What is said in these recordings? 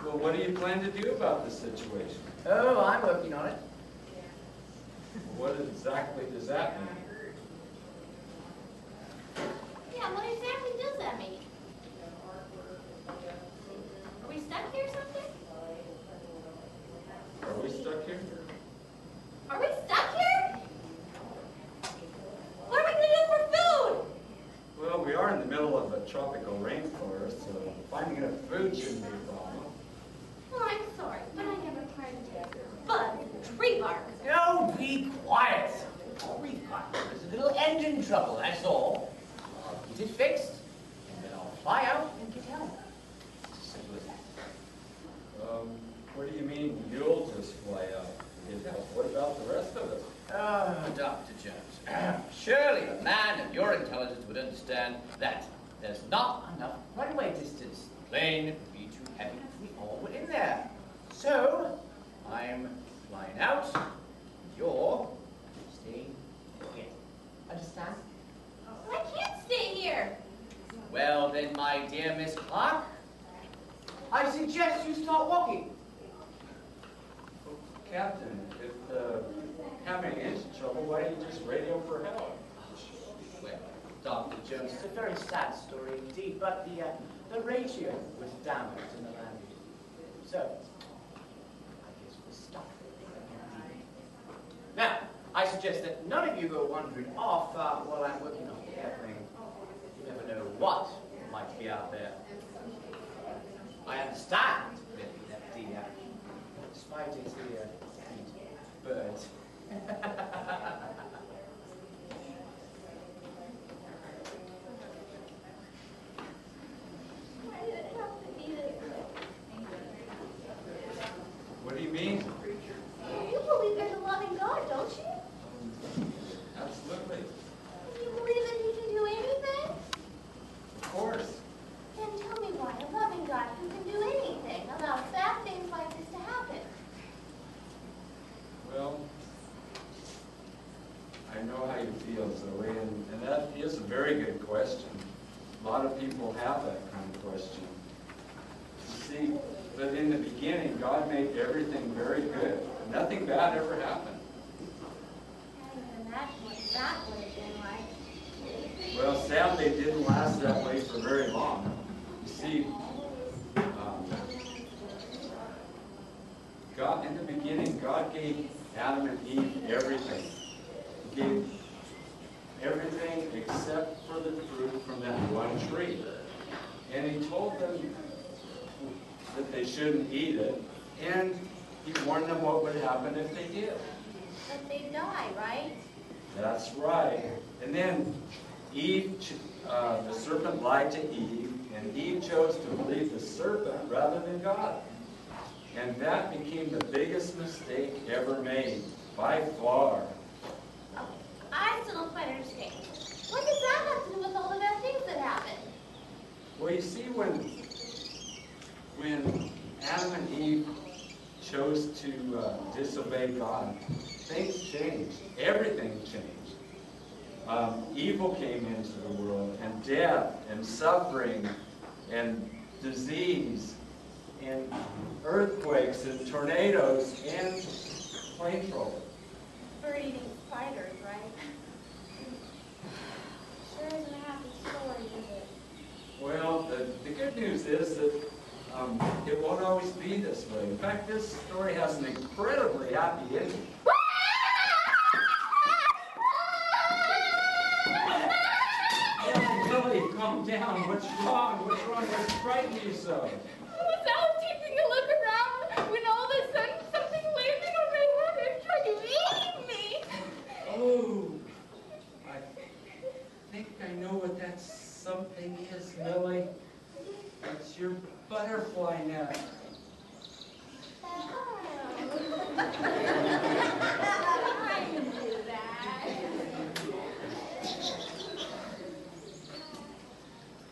Well, what do you plan to do about this situation? Oh, I'm working on it. What exactly does that mean? Yeah, what exactly does that mean? Are we stuck here or something? Are we stuck here? Are we stuck here? What are we going to do for food? Well, we are in the middle of a tropical rainforest, so finding enough food shouldn't be a problem. Well, I'm sorry, but I never tried to bud tree bark. Oh, be quiet. All we've got is a little engine trouble, that's all. I'll get it fixed, and then I'll fly out and get help. Simple as that. What do you mean you'll just fly out and get help? What about the rest of us? Dr. Jones, surely a man of your intelligence would understand that there's not enough runway distance. The plane would be too heavy if we all were in there. So, I'm flying out, and you're staying here. Understand? I can't stay here. Well then, my dear Miss Clark, I suggest you start walking. Well, Captain, if having engine trouble, why don't you just radio for help? Well, Dr. Jones, it's a very sad story indeed, but the radio was damaged in the landing. So, I guess we're stuck. Now, I suggest that none of you go wandering off while I'm working on the airplane. You never know what might be out there. I understand that the spiders here eat birds. Why did it have to be this way? What do you mean? You believe there's a loving God, don't you? Absolutely. You believe that he can do anything? Of course. Then tell me why a loving God who can do anything allows bad things like this to happen. Well, I know how you feel, Zoe, and that is a very good question. A lot of people have that kind of question. You see, but in the beginning, God made everything very good. Nothing bad ever happened. I can't even imagine what that would have been like. Well, sadly, it didn't last that way for very long. You see, God, in the beginning, God gave Adam and Eve everything. He gave everything except for the fruit from that one tree. And he told them that they shouldn't eat it, and he warned them what would happen if they did. But they die, right? That's right. And then Eve, the serpent lied to Eve, and Eve chose to believe the serpent rather than God. And that became the biggest mistake ever made, by far. I still don't quite understand. What does that have to do with all the bad things that happened? Well, you see, when Adam and Eve chose to disobey God, things changed. Everything changed. Evil came into the world, and death, and suffering, and disease, and earthquakes, and tornadoes, and plane trouble. Bird-eating spiders, right? Sure isn't a happy story, is it? Well, the good news is that it won't always be this way. In fact, this story has an incredibly happy ending. Lily, calm down. What's wrong? What's wrong? What's frightening you so? I was out taking a look around when all of a sudden something landed on my head and tried to eat me. Oh, I think I know what that something is, Millie. It's your butterfly net. I knew that.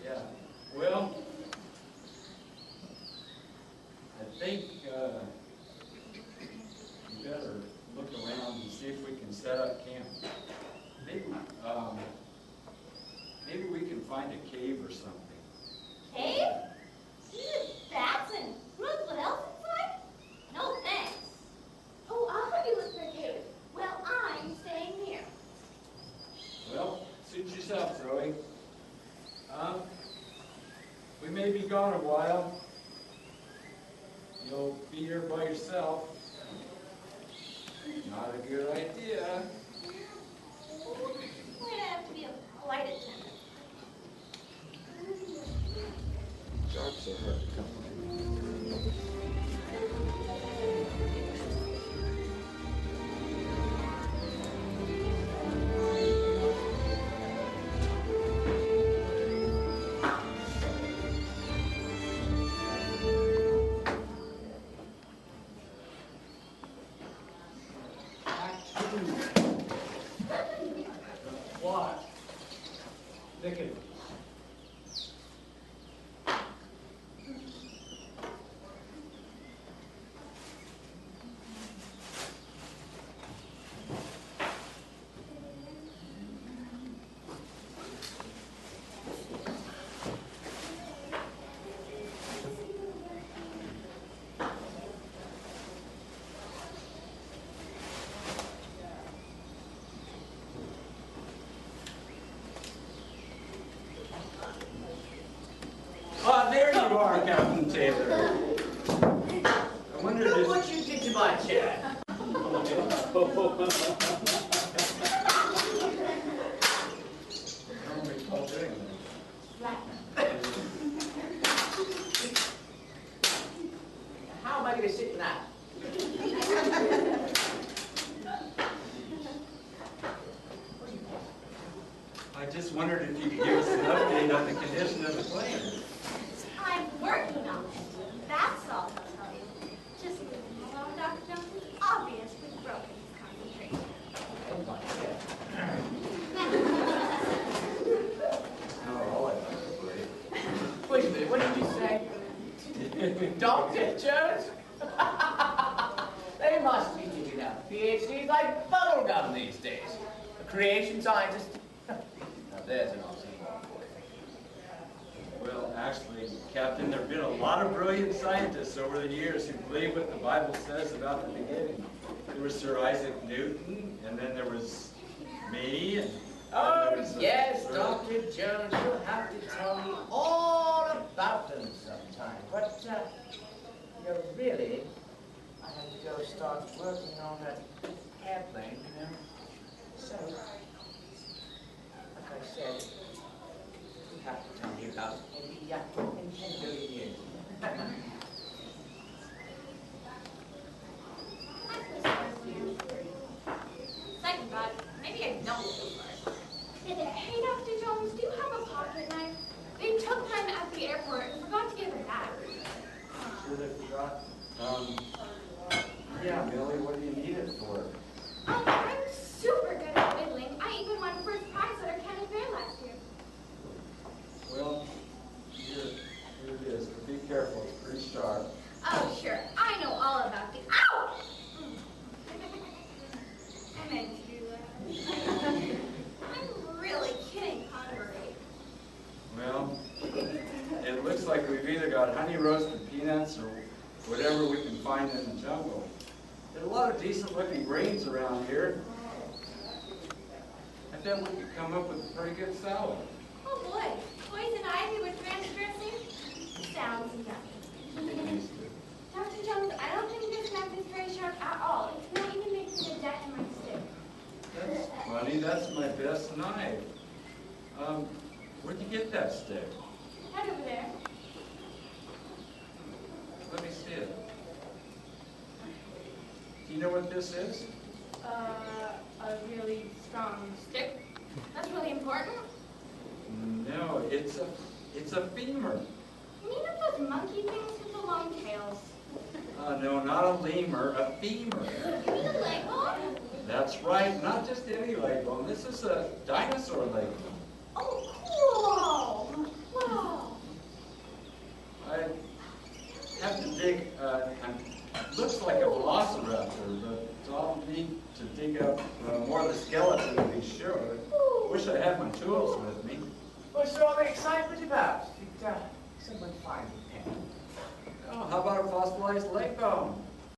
Yeah. Well, I think we better look around and see if we can set up camp. Maybe we can find a cave or something. Cave? Gee, bats and roots would help here by yourself. Not a good idea. Might have to be a flight attendant. Jobs are hard to come by. What? Thinking. Ah, there you are, Captain Taylor. I wonder Look if what you did to my chair. I don't recall doing that. How am I going to sit in that? I just wondered if you could give us an update on the condition of the plane. I'm working on it. That's all I'll tell you. Just leave him alone, Dr. Jones. He's obviously broken his concentration. Oh my chair. Oh, all I thought was great. Wait a minute, what did you say? Dr. Jones? They must be giving out PhDs like bubblegum these days. A creation scientist. Now there's an oxymoron for you. Well, actually, Captain, there have been a lot of brilliant scientists over the years who believe what the Bible says about the beginning. There was Sir Isaac Newton, and then there was me, and Oh, there was, yes, Sir- Dr. Jones, you'll have to tell me all about them sometime. But, really, I have to go start working on that airplane, you know. So, like I said, you have to tell me about it in 10 billion years. Second thought, maybe I don't feel sorry. Hey, Dr. Jones, do you have a pocket knife? They took mine at the airport and forgot to give it back. Sure they forgot. Yeah, Millie, what do you need it for? I'm super good at whittling. I even won first prize at our county fair last year. Well, here it is. But be careful, it's pretty sharp. Oh, sure. I know all about the... Ow! I meant to do that. I'm really kidding, Connery. Well, it looks like we've either got honey roasted peanuts or whatever we can find in the jungle. There's a lot of decent looking greens around here. I bet we could come up with a pretty good salad. Oh boy, poison ivy with ranch dressing? Sounds yummy. Dr. Jones, I don't think this knife is very sharp at all. It's not even making a dent in my stick. That's funny, that's my best knife. Where'd you get that stick? Right over there. Let me see it. Do you know what this is? A really strong stick. That's really important. No, it's a femur. You mean of those monkey things with the long tails? No, not a lemur, a femur. You mean a leg bone? That's right, not just any leg bone. This is a dinosaur leg bone. Oh, cool! Wow. I have to dig, looks like a velociraptor, but I'll need to dig up more of the skeleton to be sure. Wish I had my tools with me. What's all the excitement about? Did someone find the pen? Oh, how about a fossilized leg bone?